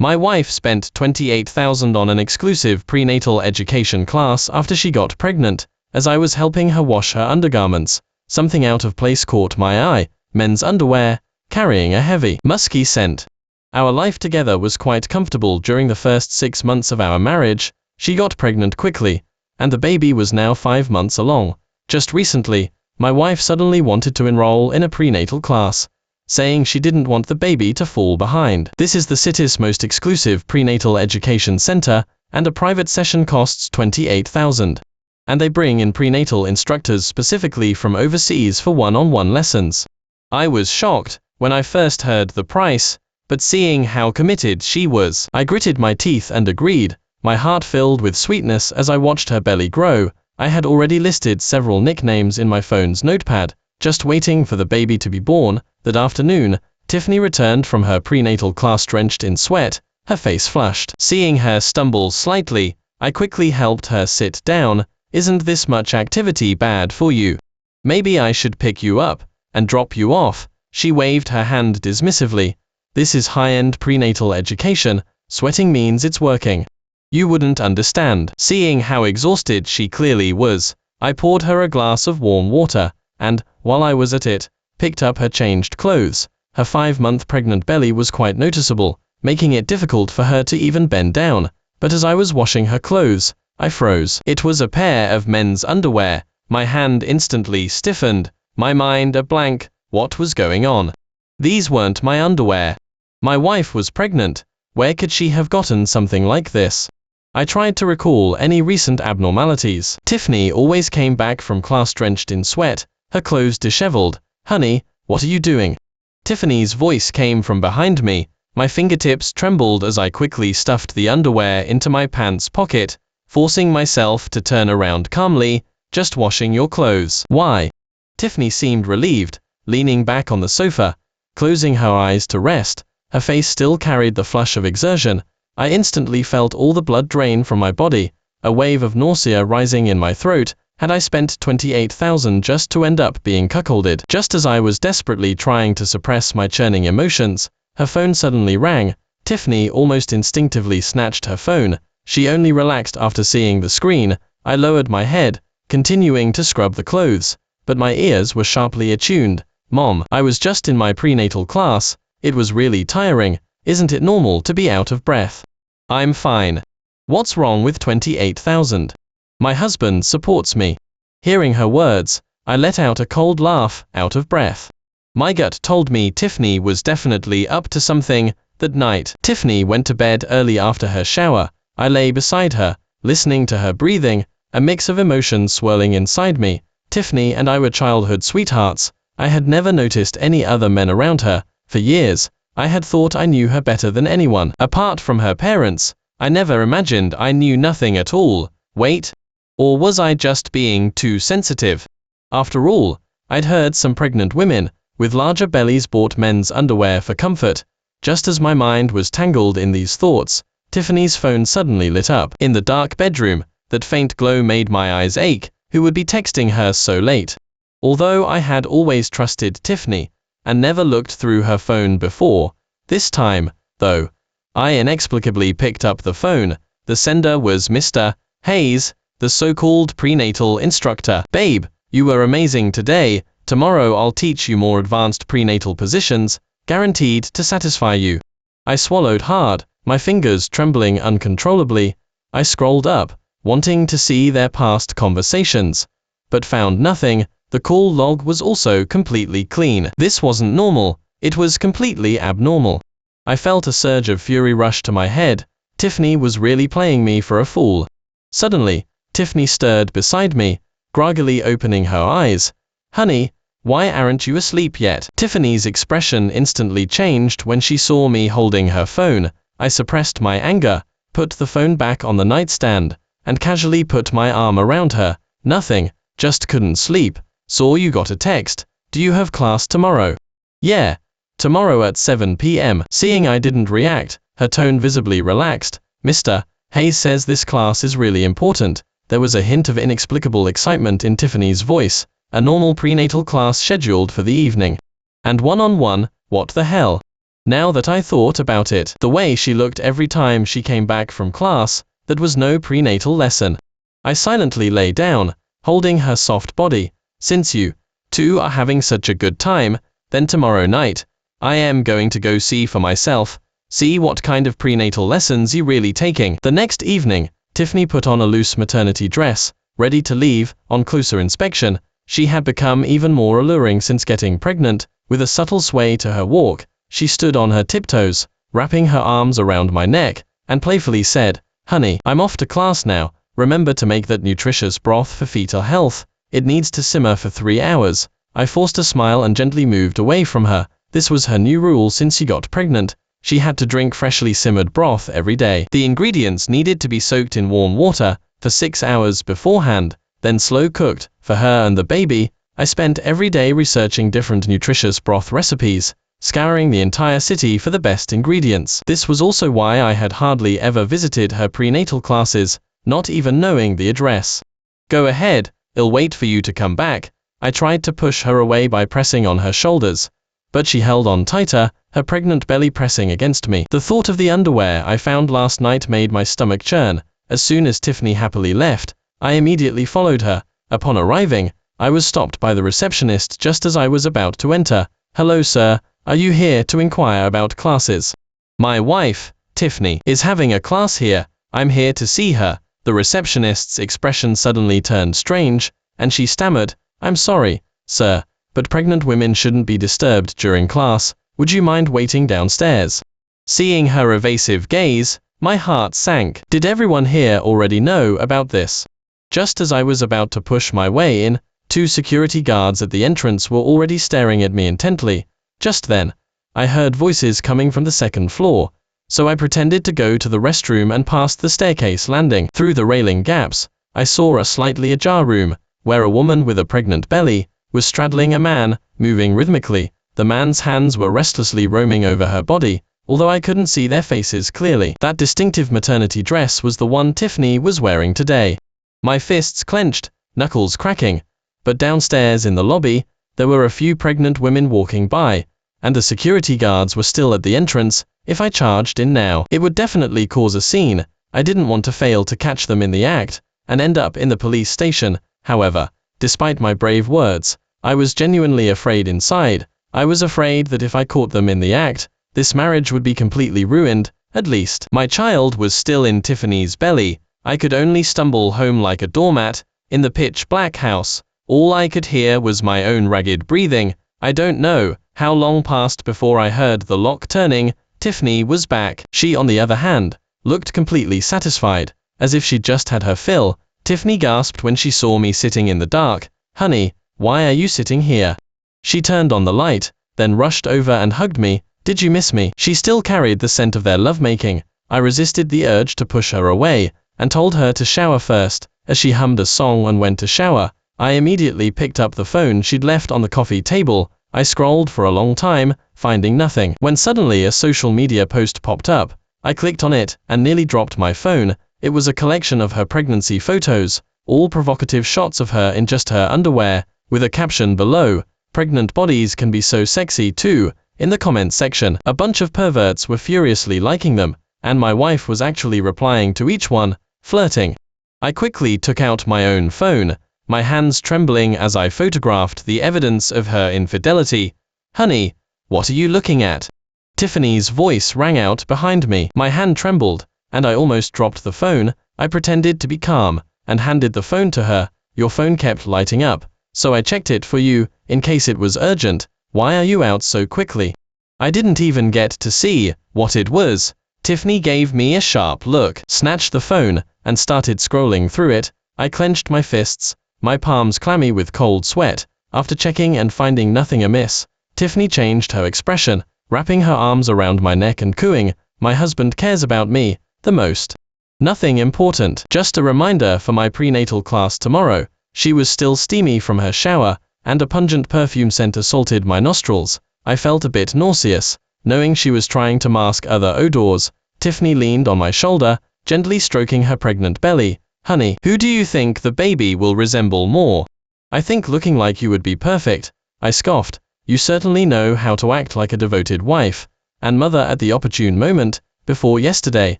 My wife spent $28,000 on an exclusive prenatal education class after she got pregnant. As I was helping her wash her undergarments, something out of place caught my eye: men's underwear, carrying a heavy, musky scent. Our life together was quite comfortable during the first 6 months of our marriage. She got pregnant quickly, and the baby was now 5 months along. Just recently, my wife suddenly wanted to enroll in a prenatal class, saying she didn't want the baby to fall behind. This is the city's most exclusive prenatal education center, and a private session costs $28,000. And they bring in prenatal instructors specifically from overseas for one-on-one lessons. I was shocked when I first heard the price, but seeing how committed she was, I gritted my teeth and agreed, my heart filled with sweetness as I watched her belly grow. I had already listed several nicknames in my phone's notepad, just waiting for the baby to be born. That afternoon, Tiffany returned from her prenatal class drenched in sweat, her face flushed. Seeing her stumble slightly, I quickly helped her sit down. "Isn't this much activity bad for you? Maybe I should pick you up and drop you off." She waved her hand dismissively. "This is high-end prenatal education. Sweating means it's working. You wouldn't understand." Seeing how exhausted she clearly was, I poured her a glass of warm water, and, while I was at it, picked up her changed clothes. Her 5-month pregnant belly was quite noticeable, making it difficult for her to even bend down. But as I was washing her clothes, I froze. It was a pair of men's underwear. My hand instantly stiffened, my mind a blank. What was going on? These weren't my underwear. My wife was pregnant. Where could she have gotten something like this? I tried to recall any recent abnormalities. Tiffany always came back from class drenched in sweat, her clothes disheveled. "Honey, what are you doing?" Tiffany's voice came from behind me. My fingertips trembled as I quickly stuffed the underwear into my pants pocket, forcing myself to turn around calmly. "Just washing your clothes." "Why?" Tiffany seemed relieved, leaning back on the sofa, closing her eyes to rest. Her face still carried the flush of exertion. I instantly felt all the blood drain from my body, a wave of nausea rising in my throat. Had I spent $28,000 just to end up being cuckolded? Just as I was desperately trying to suppress my churning emotions, her phone suddenly rang. Tiffany almost instinctively snatched her phone. She only relaxed after seeing the screen. I lowered my head, continuing to scrub the clothes, but my ears were sharply attuned. "Mom, I was just in my prenatal class. It was really tiring. Isn't it normal to be out of breath?" "I'm fine. What's wrong with $28,000? My husband supports me." Hearing her words, I let out a cold laugh, out of breath. My gut told me Tiffany was definitely up to something. That night, Tiffany went to bed early after her shower. I lay beside her, listening to her breathing, a mix of emotions swirling inside me. Tiffany and I were childhood sweethearts. I had never noticed any other men around her. For years, I had thought I knew her better than anyone. Apart from her parents, I never imagined I knew nothing at all. Wait. Or was I just being too sensitive? After all, I'd heard some pregnant women with larger bellies bought men's underwear for comfort. Just as my mind was tangled in these thoughts, Tiffany's phone suddenly lit up. In the dark bedroom, that faint glow made my eyes ache. Who would be texting her so late? Although I had always trusted Tiffany and never looked through her phone before, this time, though, I inexplicably picked up the phone. The sender was Mr. Hayes, the so-called prenatal instructor. "Babe, you were amazing today. Tomorrow I'll teach you more advanced prenatal positions, guaranteed to satisfy you." I swallowed hard, my fingers trembling uncontrollably. I scrolled up, wanting to see their past conversations, but found nothing. The call log was also completely clean. This wasn't normal, it was completely abnormal. I felt a surge of fury rush to my head. Tiffany was really playing me for a fool. Suddenly, Tiffany stirred beside me, groggily opening her eyes. "Honey, why aren't you asleep yet?" Tiffany's expression instantly changed when she saw me holding her phone. I suppressed my anger, put the phone back on the nightstand, and casually put my arm around her. "Nothing, just couldn't sleep. Saw you got a text. Do you have class tomorrow?" "Yeah, tomorrow at 7 p.m. Seeing I didn't react, her tone visibly relaxed. "Mr. Hayes says this class is really important." There was a hint of inexplicable excitement in Tiffany's voice. "A normal prenatal class scheduled for the evening. And one-on-one, what the hell? Now that I thought about it, the way she looked every time she came back from class, that was no prenatal lesson. I silently lay down, holding her soft body. Since you two are having such a good time, then tomorrow night, I am going to go see for myself, see what kind of prenatal lessons you really taking. The next evening, Tiffany put on a loose maternity dress, ready to leave. On closer inspection, she had become even more alluring since getting pregnant. With a subtle sway to her walk, she stood on her tiptoes, wrapping her arms around my neck, and playfully said, "Honey, I'm off to class now. Remember to make that nutritious broth for fetal health. It needs to simmer for 3 hours. I forced a smile and gently moved away from her. This was her new rule since she got pregnant. She had to drink freshly simmered broth every day. The ingredients needed to be soaked in warm water for 6 hours beforehand, then slow cooked. For her and the baby, I spent every day researching different nutritious broth recipes, scouring the entire city for the best ingredients. This was also why I had hardly ever visited her prenatal classes, not even knowing the address. Go ahead, I'll wait for you to come back. I tried to push her away by pressing on her shoulders, but she held on tighter, her pregnant belly pressing against me. The thought of the underwear I found last night made my stomach churn. As soon as Tiffany happily left, I immediately followed her. Upon arriving, I was stopped by the receptionist just as I was about to enter. "Hello sir, are you here to inquire about classes? My wife, Tiffany, is having a class here. I'm here to see her." The receptionist's expression suddenly turned strange, and she stammered, "I'm sorry, sir, but pregnant women shouldn't be disturbed during class. Would you mind waiting downstairs?" Seeing her evasive gaze, my heart sank. Did everyone here already know about this? Just as I was about to push my way in, 2 security guards at the entrance were already staring at me intently. Just then, I heard voices coming from the 2nd floor, so I pretended to go to the restroom and passed the staircase landing. Through the railing gaps, I saw a slightly ajar room, where a woman with a pregnant belly was straddling a man, moving rhythmically. The man's hands were restlessly roaming over her body, although I couldn't see their faces clearly. That distinctive maternity dress was the one Tiffany was wearing today. My fists clenched, knuckles cracking. But downstairs in the lobby, there were a few pregnant women walking by, and the security guards were still at the entrance. If I charged in now, it would definitely cause a scene. I didn't want to fail to catch them in the act, and end up in the police station. However, despite my brave words, I was genuinely afraid inside. I was afraid that if I caught them in the act, this marriage would be completely ruined. At least, my child was still in Tiffany's belly. I could only stumble home like a doormat. In the pitch-black house, all I could hear was my own ragged breathing. I don't know how long passed before I heard the lock turning. Tiffany was back. She, on the other hand, looked completely satisfied, as if she'd just had her fill. Tiffany gasped when she saw me sitting in the dark. "Honey, why are you sitting here?" She turned on the light, then rushed over and hugged me. "Did you miss me?" She still carried the scent of their lovemaking. I resisted the urge to push her away, and told her to shower first. As she hummed a song and went to shower, I immediately picked up the phone she'd left on the coffee table. I scrolled for a long time, finding nothing, when suddenly a social media post popped up. I clicked on it, and nearly dropped my phone. It was a collection of her pregnancy photos, all provocative shots of her in just her underwear, with a caption below, "Pregnant bodies can be so sexy too." In the comments section, a bunch of perverts were furiously liking them, and my wife was actually replying to each one, flirting. I quickly took out my own phone, my hands trembling as I photographed the evidence of her infidelity. "Honey, what are you looking at?" Tiffany's voice rang out behind me. My hand trembled, and I almost dropped the phone. I pretended to be calm, and handed the phone to her. "Your phone kept lighting up, so I checked it for you, in case it was urgent. Why are you out so quickly?" I didn't even get to see what it was. Tiffany gave me a sharp look, snatched the phone, and started scrolling through it. I clenched my fists, my palms clammy with cold sweat. After checking and finding nothing amiss, Tiffany changed her expression, wrapping her arms around my neck and cooing, "My husband cares about me the most. Nothing important, just a reminder for my prenatal class tomorrow." She was still steamy from her shower, and a pungent perfume scent assaulted my nostrils. I felt a bit nauseous, knowing she was trying to mask other odors. Tiffany leaned on my shoulder, gently stroking her pregnant belly. "Honey, who do you think the baby will resemble more?" "I think looking like you would be perfect," I scoffed. "You certainly know how to act like a devoted wife." and mother at the opportune moment, before yesterday.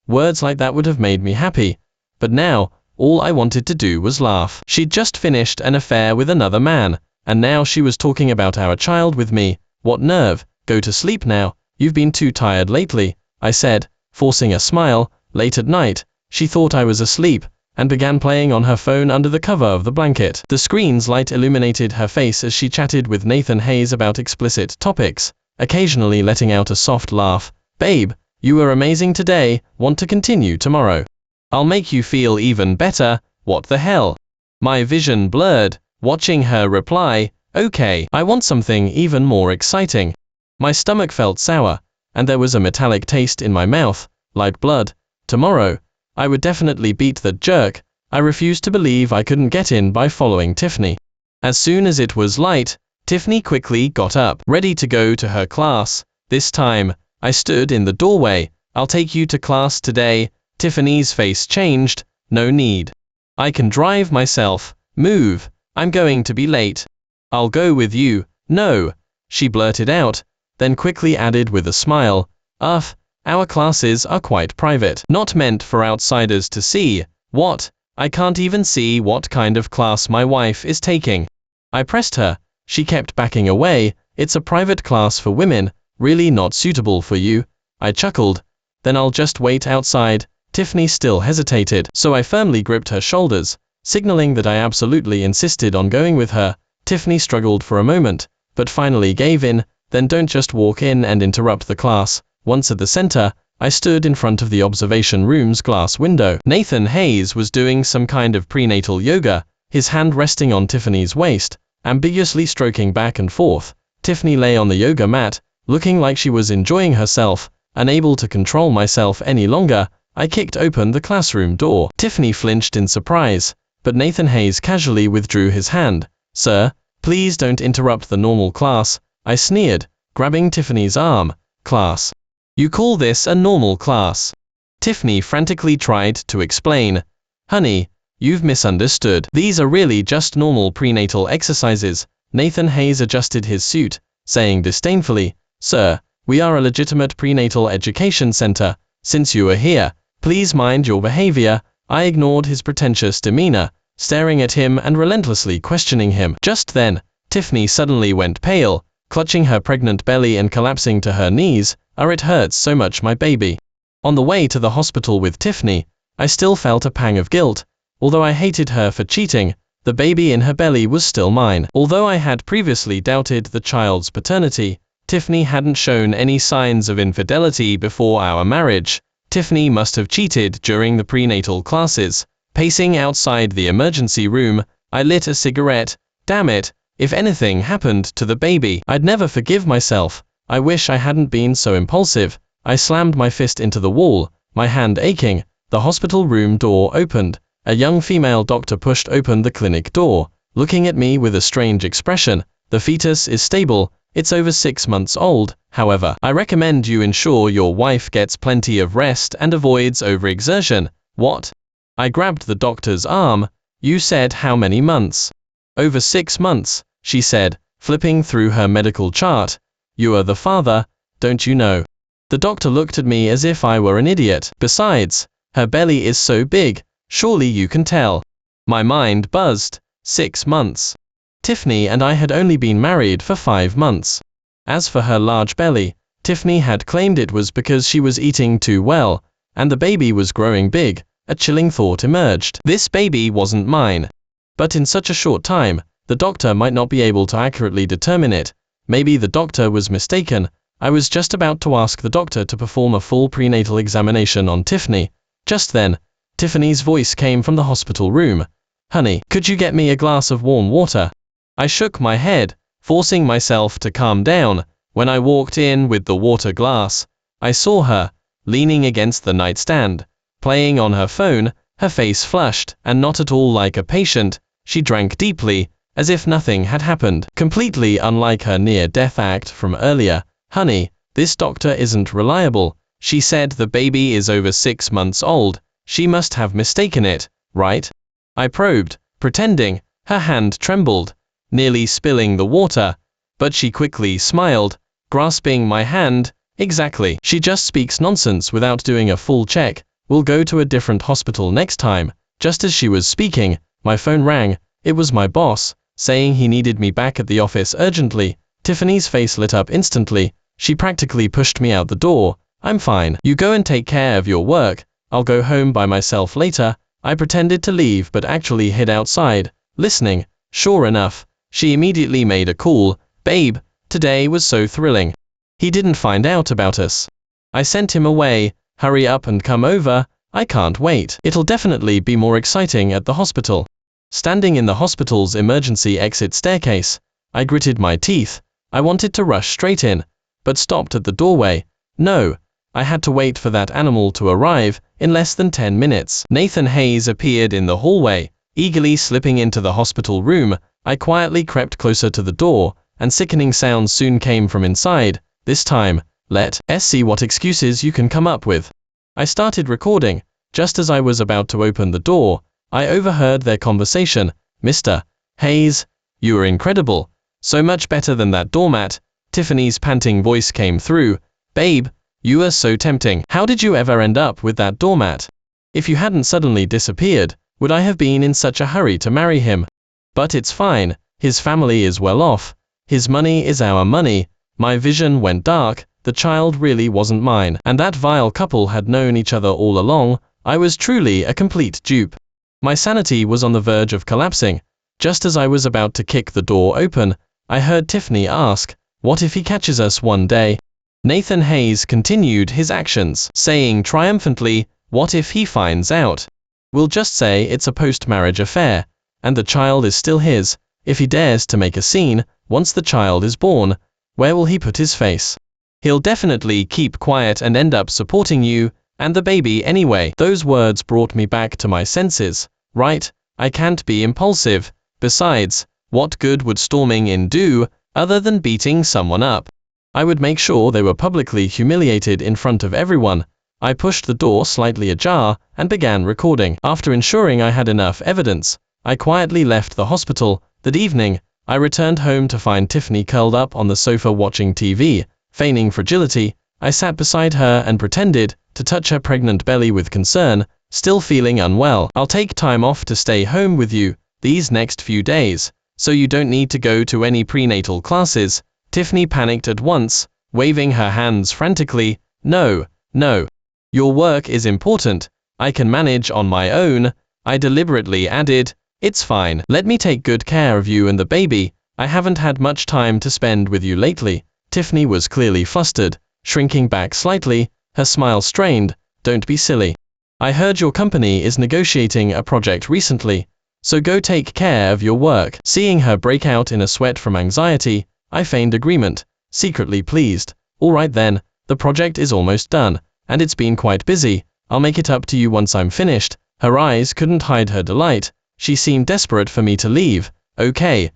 Words like that would have made me happy. But now, all I wanted to do was laugh. She'd just finished an affair with another man, and now she was talking about our child with me. What nerve! Go to sleep now, you've been too tired lately, I said, forcing a smile. Late at night, she thought I was asleep, and began playing on her phone under the cover of the blanket. The screen's light illuminated her face as she chatted with Nathan Hayes about explicit topics, occasionally letting out a soft laugh. Babe, you were amazing today, want to continue tomorrow? I'll make you feel even better, what the hell? My vision blurred, watching her reply, okay, I want something even more exciting. My stomach felt sour, and there was a metallic taste in my mouth, like blood. Tomorrow, I would definitely beat that jerk. I refused to believe I couldn't get in by following Tiffany. As soon as it was light, Tiffany quickly got up, ready to go to her class. This time, I stood in the doorway. I'll take you to class today. Tiffany's face changed. No need. I can drive myself. Move. I'm going to be late. I'll go with you. No, she blurted out, then quickly added with a smile, our classes are quite private, not meant for outsiders to see. What? I can't even see what kind of class my wife is taking. I pressed her. She kept backing away. It's a private class for women, really not suitable for you. I chuckled. Then I'll just wait outside. Tiffany still hesitated, so I firmly gripped her shoulders, signaling that I absolutely insisted on going with her. Tiffany struggled for a moment, but finally gave in. Then don't just walk in and interrupt the class. Once at the center, I stood in front of the observation room's glass window. Nathan Hayes was doing some kind of prenatal yoga, his hand resting on Tiffany's waist, ambiguously stroking back and forth. Tiffany lay on the yoga mat, looking like she was enjoying herself. Unable to control myself any longer, I kicked open the classroom door. Tiffany flinched in surprise, but Nathan Hayes casually withdrew his hand. Sir, please don't interrupt the normal class, I sneered, grabbing Tiffany's arm. Class. You call this a normal class? Tiffany frantically tried to explain. Honey, you've misunderstood. These are really just normal prenatal exercises. Nathan Hayes adjusted his suit, saying disdainfully, Sir, we are a legitimate prenatal education center. Since you are here, please mind your behavior. I ignored his pretentious demeanor, staring at him and relentlessly questioning him. Just then, Tiffany suddenly went pale, clutching her pregnant belly and collapsing to her knees. It hurts so much, my baby. On the way to the hospital with Tiffany, I still felt a pang of guilt. Although I hated her for cheating, the baby in her belly was still mine. Although I had previously doubted the child's paternity, Tiffany hadn't shown any signs of infidelity before our marriage. Tiffany must have cheated during the prenatal classes. Pacing outside the emergency room, I lit a cigarette. Damn it, if anything happened to the baby, I'd never forgive myself. I wish I hadn't been so impulsive. I slammed my fist into the wall, my hand aching. The hospital room door opened. A young female doctor pushed open the clinic door, looking at me with a strange expression. The fetus is stable. It's over 6 months old. However, I recommend you ensure your wife gets plenty of rest and avoids overexertion. What? I grabbed the doctor's arm. You said how many months? Over 6 months, she said, flipping through her medical chart. You are the father, don't you know? The doctor looked at me as if I were an idiot. Besides, her belly is so big, surely you can tell. My mind buzzed. 6 months. Tiffany and I had only been married for 5 months. As for her large belly, Tiffany had claimed it was because she was eating too well, and the baby was growing big. A chilling thought emerged. This baby wasn't mine. But in such a short time, the doctor might not be able to accurately determine it. Maybe the doctor was mistaken. I was just about to ask the doctor to perform a full prenatal examination on Tiffany. Just then, Tiffany's voice came from the hospital room. Honey, could you get me a glass of warm water? I shook my head, forcing myself to calm down. When I walked in with the water glass, I saw her, leaning against the nightstand, playing on her phone, her face flushed, and not at all like a patient. She drank deeply, as if nothing had happened, completely unlike her near-death act from earlier. Honey, this doctor isn't reliable. She said the baby is over 6 months old. She must have mistaken it, right? I probed, pretending. Her hand trembled, nearly spilling the water, but she quickly smiled, grasping my hand. Exactly. She just speaks nonsense without doing a full check. We'll go to a different hospital next time. Just as she was speaking, my phone rang. It was my boss, saying he needed me back at the office urgently. Tiffany's face lit up instantly. She practically pushed me out the door. I'm fine. You go and take care of your work. I'll go home by myself later. I pretended to leave but actually hid outside, listening. Sure enough, she immediately made a call. Babe, today was so thrilling. He didn't find out about us. I sent him away. Hurry up and come over. I can't wait. It'll definitely be more exciting at the hospital. Standing in the hospital's emergency exit staircase, I gritted my teeth. I wanted to rush straight in, but stopped at the doorway. No, I had to wait for that animal to arrive. In less than 10 minutes, Nathan Hayes appeared in the hallway, eagerly slipping into the hospital room. I quietly crept closer to the door, and sickening sounds soon came from inside. This time, let's see what excuses you can come up with. I started recording. Just as I was about to open the door, I overheard their conversation. Mr. Hayes, you are incredible. So much better than that doormat. Tiffany's panting voice came through. Babe, you are so tempting. How did you ever end up with that doormat? If you hadn't suddenly disappeared, would I have been in such a hurry to marry him? But it's fine. His family is well off. His money is our money. My vision went dark. The child really wasn't mine, and that vile couple had known each other all along. I was truly a complete dupe. My sanity was on the verge of collapsing. Just as I was about to kick the door open, I heard Tiffany ask, "What if he catches us one day?" Nathan Hayes continued his actions, saying triumphantly, "What if he finds out? We'll just say it's a post-marriage affair, and the child is still his. If he dares to make a scene, once the child is born, where will he put his face? He'll definitely keep quiet and end up supporting you and the baby anyway." Those words brought me back to my senses. Right, I can't be impulsive. Besides, what good would storming in do, other than beating someone up? I would make sure they were publicly humiliated in front of everyone. I pushed the door slightly ajar and began recording. After ensuring I had enough evidence, I quietly left the hospital. That evening, I returned home to find Tiffany curled up on the sofa watching TV. Feigning fragility, I sat beside her and pretended to touch her pregnant belly with concern, still feeling unwell. "I'll take time off to stay home with you these next few days, so you don't need to go to any prenatal classes." Tiffany panicked at once, waving her hands frantically. No, your work is important. I can manage on my own." I deliberately added, "It's fine. Let me take good care of you and the baby. I haven't had much time to spend with you lately." Tiffany was clearly flustered, shrinking back slightly, her smile strained. "Don't be silly. I heard your company is negotiating a project recently, so go take care of your work." Seeing her break out in a sweat from anxiety, I feigned agreement, secretly pleased. "All right then, the project is almost done, and it's been quite busy. I'll make it up to you once I'm finished." Her eyes couldn't hide her delight. She seemed desperate for me to leave. Okay,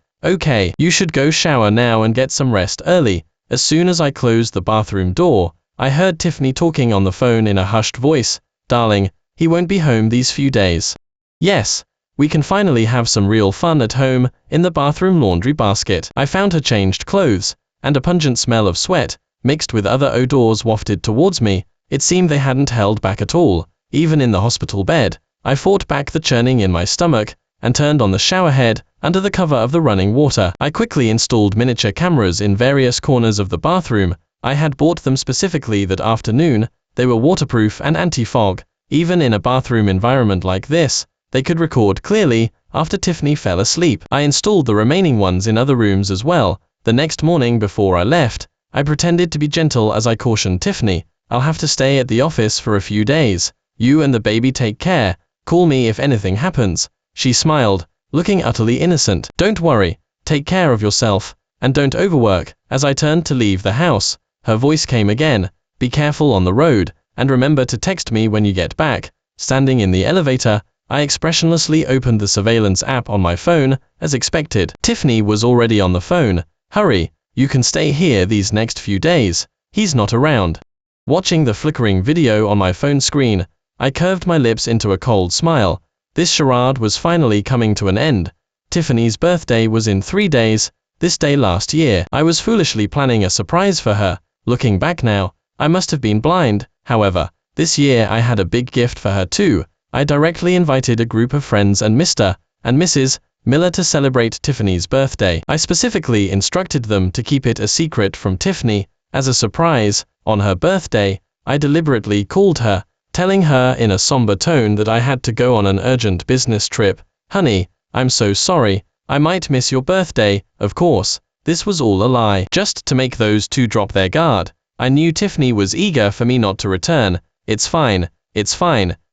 you should go shower now and get some rest early." As soon as I closed the bathroom door, I heard Tiffany talking on the phone in a hushed voice. "Darling, he won't be home these few days. Yes, we can finally have some real fun at home." In the bathroom laundry basket, I found her changed clothes, and a pungent smell of sweat, mixed with other odors, wafted towards me. It seemed they hadn't held back at all. Even in the hospital bed, I fought back the churning in my stomach, and turned on the shower head under the cover of the running water. I quickly installed miniature cameras in various corners of the bathroom. I had bought them specifically that afternoon. They were waterproof and anti-fog. Even in a bathroom environment like this, they could record clearly. After Tiffany fell asleep, I installed the remaining ones in other rooms as well. The next morning before I left, I pretended to be gentle as I cautioned Tiffany, "I'll have to stay at the office for a few days. You and the baby take care. Call me if anything happens." She smiled, looking utterly innocent. "Don't worry, take care of yourself, and don't overwork." As I turned to leave the house, her voice came again, "Be careful on the road, and remember to text me when you get back." Standing in the elevator, I expressionlessly opened the surveillance app on my phone. As expected, Tiffany was already on the phone. "Hurry, you can stay here these next few days. He's not around." Watching the flickering video on my phone screen, I curved my lips into a cold smile. This charade was finally coming to an end. Tiffany's birthday was in 3 days, this day last year. I was foolishly planning a surprise for her. Looking back now, I must have been blind. However, this year I had a big gift for her too. I directly invited a group of friends and Mr. and Mrs. Miller to celebrate Tiffany's birthday. I specifically instructed them to keep it a secret from Tiffany. As a surprise, on her birthday, I deliberately called her, telling her in a somber tone that I had to go on an urgent business trip. Honey, I'm so sorry, I might miss your birthday. Of course, this was all a lie. Just to make those two drop their guard. I knew Tiffany was eager for me not to return. It's fine,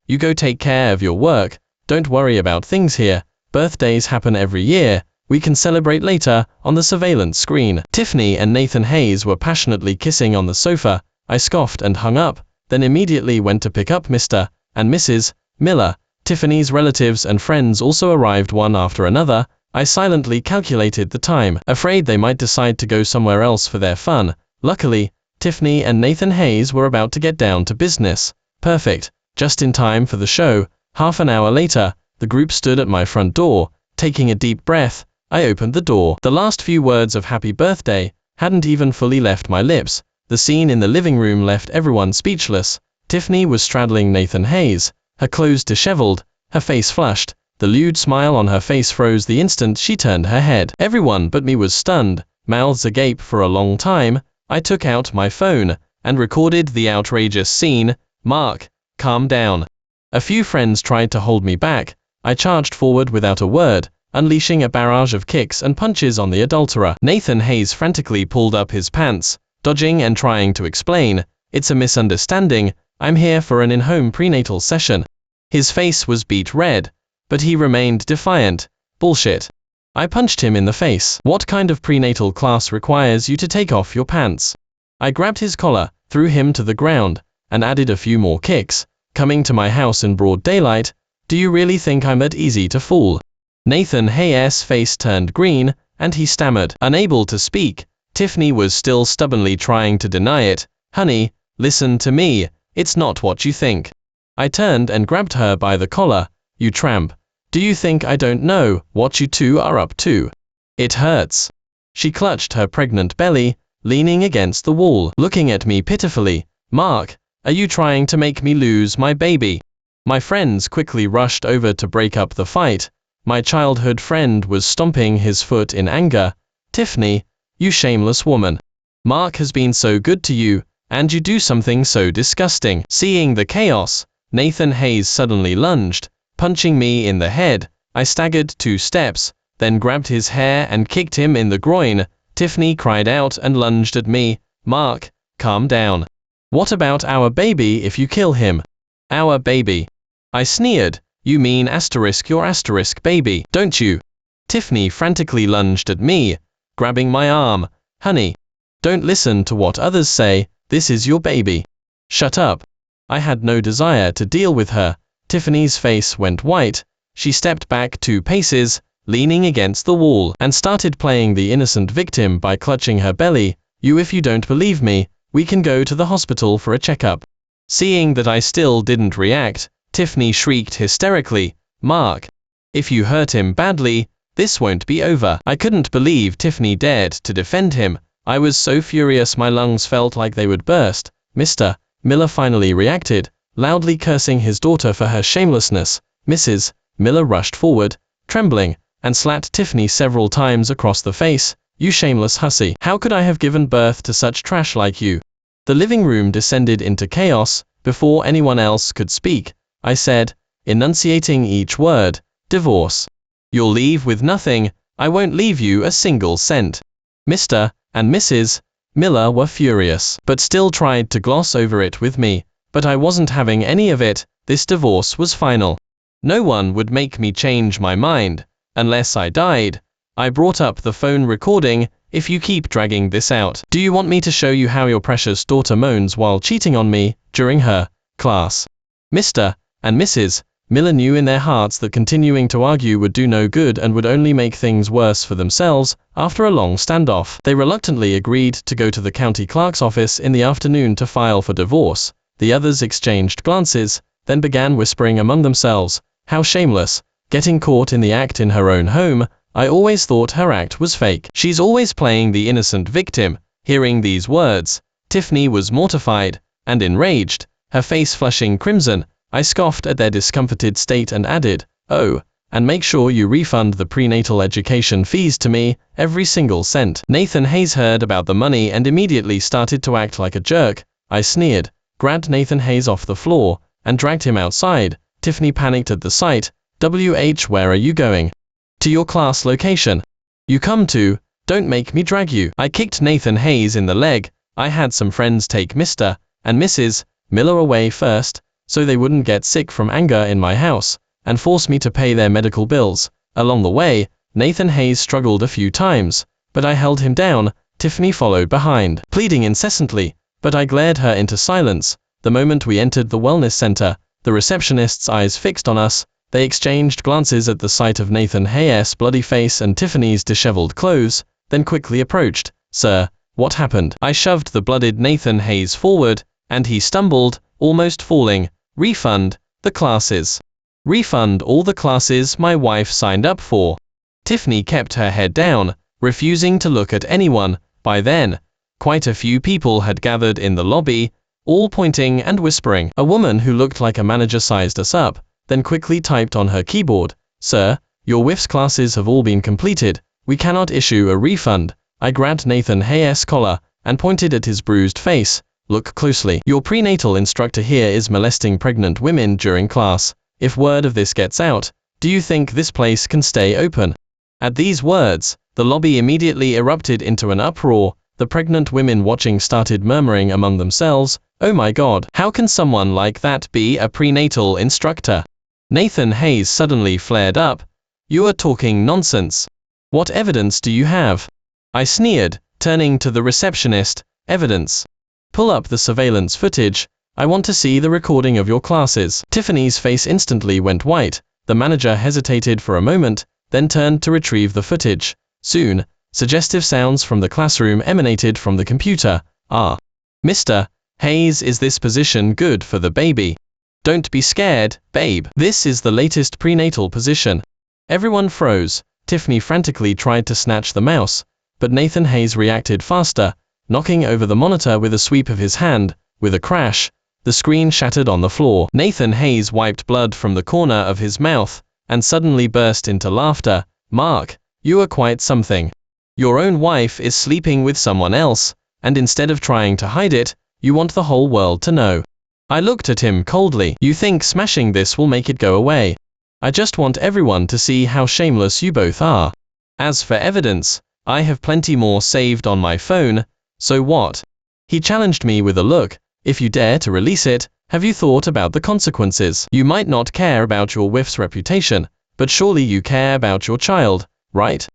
you go take care of your work, don't worry about things here, birthdays happen every year, we can celebrate later, on the surveillance screen. Tiffany and Nathan Hayes were passionately kissing on the sofa. I scoffed and hung up, then immediately went to pick up Mr. and Mrs. Miller. Tiffany's relatives and friends also arrived one after another. I silently calculated the time, afraid they might decide to go somewhere else for their fun. Luckily, Tiffany and Nathan Hayes were about to get down to business. Perfect, just in time for the show. Half an hour later, the group stood at my front door. Taking a deep breath, I opened the door. The last few words of happy birthday hadn't even fully left my lips. The scene in the living room left everyone speechless. Tiffany was straddling Nathan Hayes, her clothes disheveled, her face flushed. The lewd smile on her face froze the instant she turned her head. Everyone but me was stunned, mouths agape for a long time. I took out my phone and recorded the outrageous scene. Mark, calm down. A few friends tried to hold me back. I charged forward without a word, unleashing a barrage of kicks and punches on the adulterer. Nathan Hayes frantically pulled up his pants, dodging and trying to explain. It's a misunderstanding, I'm here for an in-home prenatal session. His face was beet red, but he remained defiant. Bullshit. I punched him in the face. What kind of prenatal class requires you to take off your pants? I grabbed his collar, threw him to the ground, and added a few more kicks. Coming to my house in broad daylight, do you really think I'm that easy to fool? Nathan Hayes' face turned green, and he stammered. Unable to speak, Tiffany was still stubbornly trying to deny it. Honey, listen to me, it's not what you think. I turned and grabbed her by the collar. You tramp. Do you think I don't know what you two are up to? It hurts. She clutched her pregnant belly, leaning against the wall, looking at me pitifully. Mark, are you trying to make me lose my baby? My friends quickly rushed over to break up the fight. My childhood friend was stomping his foot in anger. Tiffany, you shameless woman. Mark has been so good to you, and you do something so disgusting. Seeing the chaos, Nathan Hayes suddenly lunged, punching me in the head. I staggered 2 steps, then grabbed his hair and kicked him in the groin. Tiffany cried out and lunged at me. Mark, calm down. What about our baby if you kill him? Our baby. I sneered. You mean your baby, don't you? Tiffany frantically lunged at me, grabbing my arm. Honey, don't listen to what others say, this is your baby. Shut up. I had no desire to deal with her. Tiffany's face went white. She stepped back 2 paces, leaning against the wall, and started playing the innocent victim by clutching her belly. If you don't believe me, we can go to the hospital for a checkup. Seeing that I still didn't react, Tiffany shrieked hysterically. Mark, if you hurt him badly, this won't be over. I couldn't believe Tiffany dared to defend him. I was so furious my lungs felt like they would burst. Mr. Miller finally reacted, loudly cursing his daughter for her shamelessness. Mrs. Miller rushed forward, trembling, and slapped Tiffany several times across the face. You shameless hussy. How could I have given birth to such trash like you? The living room descended into chaos. Before anyone else could speak, I said, enunciating each word, divorce. You'll leave with nothing, I won't leave you a single cent. Mr. and Mrs. Miller were furious, but still tried to gloss over it with me. But I wasn't having any of it. This divorce was final. No one would make me change my mind, unless I died. I brought up the phone recording. If you keep dragging this out, do you want me to show you how your precious daughter moans while cheating on me during her class? Mr. and Mrs. Miller knew in their hearts that continuing to argue would do no good and would only make things worse for themselves. After a long standoff, they reluctantly agreed to go to the county clerk's office in the afternoon to file for divorce. The others exchanged glances, then began whispering among themselves. How shameless, getting caught in the act in her own home. I always thought her act was fake. She's always playing the innocent victim. Hearing these words, Tiffany was mortified and enraged, her face flushing crimson. I scoffed at their discomforted state and added, "Oh, and make sure you refund the prenatal education fees to me, every single cent." Nathan Hayes heard about the money and immediately started to act like a jerk. I sneered, grabbed Nathan Hayes off the floor, and dragged him outside. Tiffany panicked at the sight. "Where are you going?" "To your class location." "You come too, don't make me drag you." I kicked Nathan Hayes in the leg. I had some friends take Mr. and Mrs. Miller away first, so they wouldn't get sick from anger in my house, and force me to pay their medical bills. Along the way, Nathan Hayes struggled a few times, but I held him down. Tiffany followed behind, pleading incessantly, but I glared her into silence. The moment we entered the wellness center, the receptionist's eyes fixed on us. They exchanged glances at the sight of Nathan Hayes' bloody face and Tiffany's disheveled clothes, then quickly approached. "Sir, what happened?" I shoved the blooded Nathan Hayes forward, and he stumbled, almost falling. "Refund the classes. Refund all the classes my wife signed up for." Tiffany kept her head down, refusing to look at anyone. By then, quite a few people had gathered in the lobby, all pointing and whispering. A woman who looked like a manager sized us up, then quickly typed on her keyboard, "Sir, your WIF's classes have all been completed. We cannot issue a refund." I grabbed Nathan Hayes' collar and pointed at his bruised face. "Look closely. Your prenatal instructor here is molesting pregnant women during class. If word of this gets out, do you think this place can stay open?" At these words, the lobby immediately erupted into an uproar. The pregnant women watching started murmuring among themselves, "Oh my God, how can someone like that be a prenatal instructor?" Nathan Hayes suddenly flared up. "You are talking nonsense. What evidence do you have?" I sneered, turning to the receptionist. "Evidence? Pull up the surveillance footage. I want to see the recording of your classes." Tiffany's face instantly went white. The manager hesitated for a moment, then turned to retrieve the footage. Soon, suggestive sounds from the classroom emanated from the computer. "Mr. Hayes, is this position good for the baby? Don't be scared, babe. This is the latest prenatal position." Everyone froze. Tiffany frantically tried to snatch the mouse, but Nathan Hayes reacted faster, knocking over the monitor with a sweep of his hand. With a crash, the screen shattered on the floor. Nathan Hayes wiped blood from the corner of his mouth, and suddenly burst into laughter. "Mark, you are quite something. Your own wife is sleeping with someone else, and instead of trying to hide it, you want the whole world to know." I looked at him coldly. "You think smashing this will make it go away? I just want everyone to see how shameless you both are. As for evidence, I have plenty more saved on my phone, so what?" He challenged me with a look. "If you dare to release it, have you thought about the consequences? You might not care about your wife's reputation, but surely you care about your child, right?"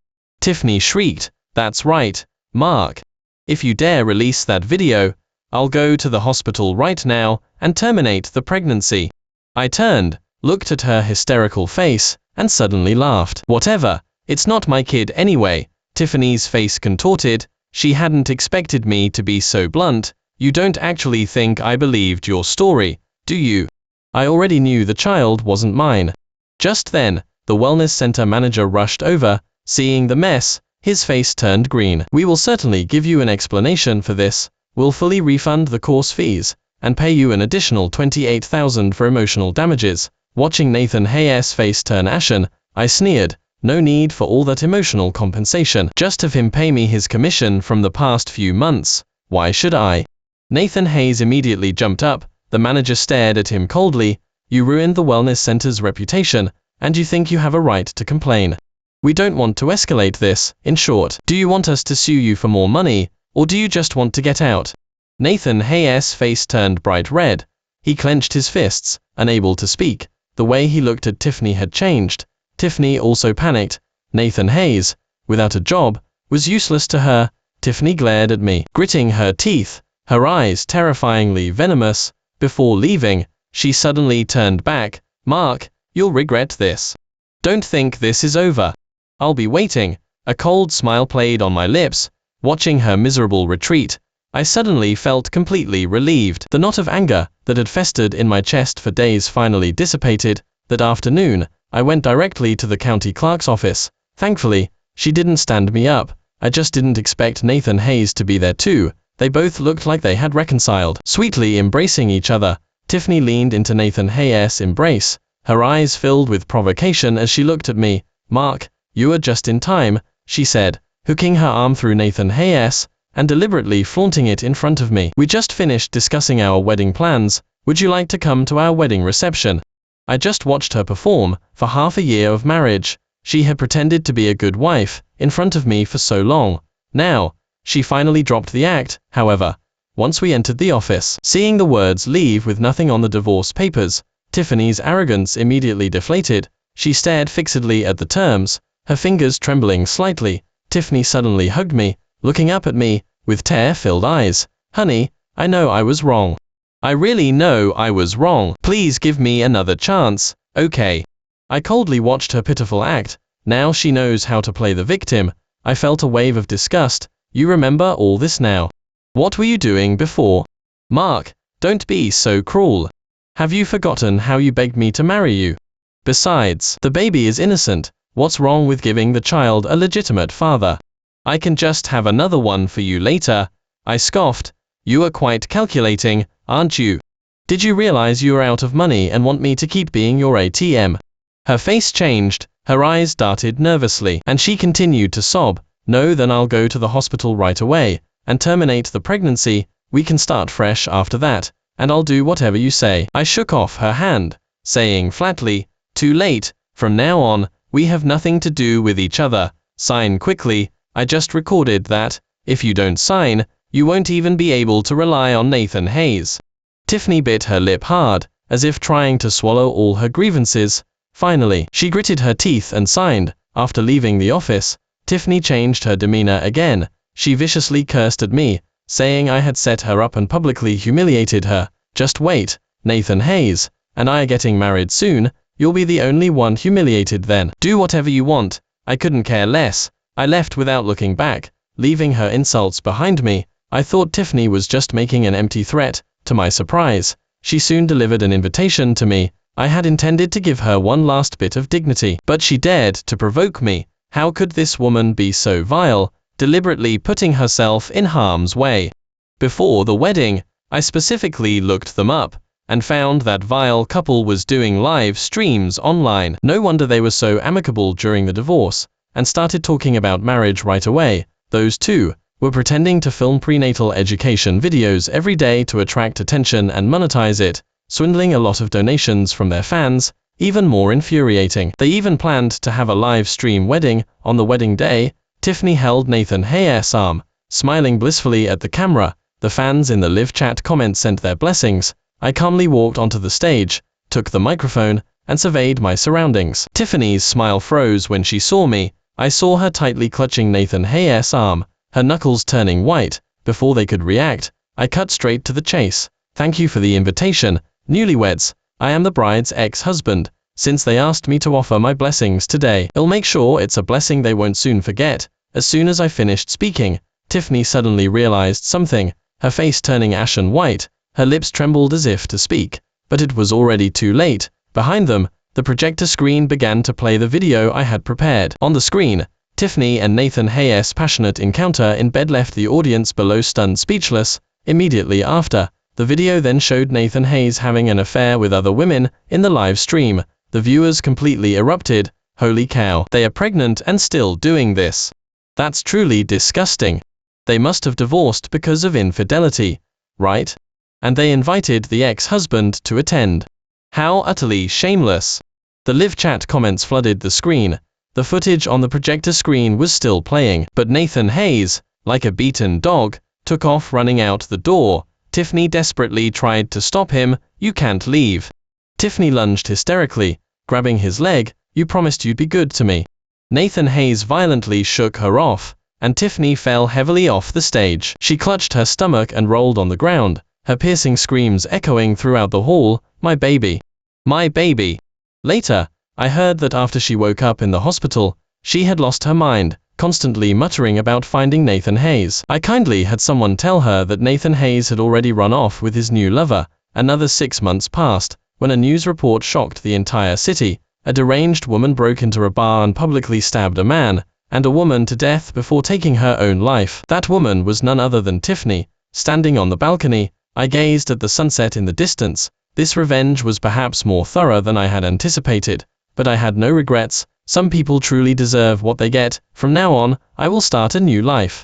Tiffany shrieked, "That's right, Mark. If you dare release that video, I'll go to the hospital right now and terminate the pregnancy." I turned, looked at her hysterical face, and suddenly laughed. "Whatever, it's not my kid anyway." Tiffany's face contorted. She hadn't expected me to be so blunt. "You don't actually think I believed your story, do you?" I already knew the child wasn't mine. Just then, the wellness center manager rushed over. Seeing the mess, his face turned green. "We will certainly give you an explanation for this. We'll fully refund the course fees, and pay you an additional $28,000 for emotional damages." Watching Nathan Hayes' face turn ashen, I sneered, "No need for all that emotional compensation. Just have him pay me his commission from the past few months. Why should I?" Nathan Hayes immediately jumped up. The manager stared at him coldly. "You ruined the wellness center's reputation, and you think you have a right to complain. We don't want to escalate this. In short, do you want us to sue you for more money, or do you just want to get out?" Nathan Hayes' face turned bright red. He clenched his fists, unable to speak. The way he looked at Tiffany had changed. Tiffany also panicked. Nathan Hayes, without a job, was useless to her. Tiffany glared at me, gritting her teeth, her eyes terrifyingly venomous. Before leaving, she suddenly turned back. "Mark, you'll regret this. Don't think this is over. I'll be waiting." A cold smile played on my lips. Watching her miserable retreat, I suddenly felt completely relieved. The knot of anger that had festered in my chest for days finally dissipated. That afternoon, I went directly to the county clerk's office. Thankfully, she didn't stand me up. I just didn't expect Nathan Hayes to be there too. They both looked like they had reconciled. Sweetly embracing each other, Tiffany leaned into Nathan Hayes' embrace, her eyes filled with provocation as she looked at me. "Mark, you are just in time," she said, hooking her arm through Nathan Hayes and deliberately flaunting it in front of me. "We just finished discussing our wedding plans. Would you like to come to our wedding reception?" I just watched her perform for half a year of marriage. She had pretended to be a good wife in front of me for so long. Now, she finally dropped the act, however, once we entered the office. Seeing the words "leave" with nothing on the divorce papers, Tiffany's arrogance immediately deflated. She stared fixedly at the terms, her fingers trembling slightly. Tiffany suddenly hugged me, looking up at me with tear-filled eyes. "Honey, I know I was wrong. I really know I was wrong. Please give me another chance, okay?" I coldly watched her pitiful act. Now she knows how to play the victim. I felt a wave of disgust. "You remember all this now? What were you doing before? Mark, don't be so cruel. Have you forgotten how you begged me to marry you? Besides, the baby is innocent. What's wrong with giving the child a legitimate father? I can just have another one for you later." I scoffed. "You are quite calculating, aren't you? Did you realize you are out of money and want me to keep being your ATM?" Her face changed, her eyes darted nervously, and she continued to sob. "No, then I'll go to the hospital right away and terminate the pregnancy. We can start fresh after that, and I'll do whatever you say." I shook off her hand, saying flatly, "Too late. From now on, we have nothing to do with each other. Sign quickly. I just recorded that. If you don't sign, you won't even be able to rely on Nathan Hayes." Tiffany bit her lip hard, as if trying to swallow all her grievances. Finally, she gritted her teeth and signed. After leaving the office, Tiffany changed her demeanor again. She viciously cursed at me, saying I had set her up and publicly humiliated her. "Just wait, Nathan Hayes and I are getting married soon. You'll be the only one humiliated then. Do whatever you want. I couldn't care less." I left without looking back, leaving her insults behind me. I thought Tiffany was just making an empty threat. To my surprise, she soon delivered an invitation to me. I had intended to give her one last bit of dignity, but she dared to provoke me. How could this woman be so vile, deliberately putting herself in harm's way? Before the wedding, I specifically looked them up, and found that vile couple was doing live streams online. No wonder they were so amicable during the divorce, and started talking about marriage right away. Those two were pretending to film prenatal education videos every day to attract attention and monetize it, swindling a lot of donations from their fans. Even more infuriating, they even planned to have a live stream wedding. On the wedding day, Tiffany held Nathan Hayes' arm, smiling blissfully at the camera. The fans in the live chat comments sent their blessings. I calmly walked onto the stage, took the microphone, and surveyed my surroundings. Tiffany's smile froze when she saw me. I saw her tightly clutching Nathan Hayes' arm, her knuckles turning white. Before they could react, I cut straight to the chase. "Thank you for the invitation, newlyweds. I am the bride's ex-husband. Since they asked me to offer my blessings today, I'll make sure it's a blessing they won't soon forget." As soon as I finished speaking, Tiffany suddenly realized something, her face turning ashen white. Her lips trembled as if to speak, but it was already too late. Behind them, the projector screen began to play the video I had prepared. On the screen, Tiffany and Nathan Hayes' passionate encounter in bed left the audience below stunned speechless. Immediately after, the video then showed Nathan Hayes having an affair with other women in the live stream. The viewers completely erupted. "Holy cow, they are pregnant and still doing this. That's truly disgusting. They must have divorced because of infidelity, right? And they invited the ex-husband to attend. How utterly shameless." The live chat comments flooded the screen. The footage on the projector screen was still playing, but Nathan Hayes, like a beaten dog, took off running out the door. Tiffany desperately tried to stop him. "You can't leave." Tiffany lunged hysterically, grabbing his leg. "You promised you'd be good to me." Nathan Hayes violently shook her off, and Tiffany fell heavily off the stage. She clutched her stomach and rolled on the ground, her piercing screams echoing throughout the hall. "My baby! My baby!" Later, I heard that after she woke up in the hospital, she had lost her mind, constantly muttering about finding Nathan Hayes. I kindly had someone tell her that Nathan Hayes had already run off with his new lover. Another 6 months passed, when a news report shocked the entire city. A deranged woman broke into a bar and publicly stabbed a man and a woman to death before taking her own life. That woman was none other than Tiffany, Standing on the balcony, I gazed at the sunset in the distance. This revenge was perhaps more thorough than I had anticipated, but I had no regrets. Some people truly deserve what they get. From now on, I will start a new life.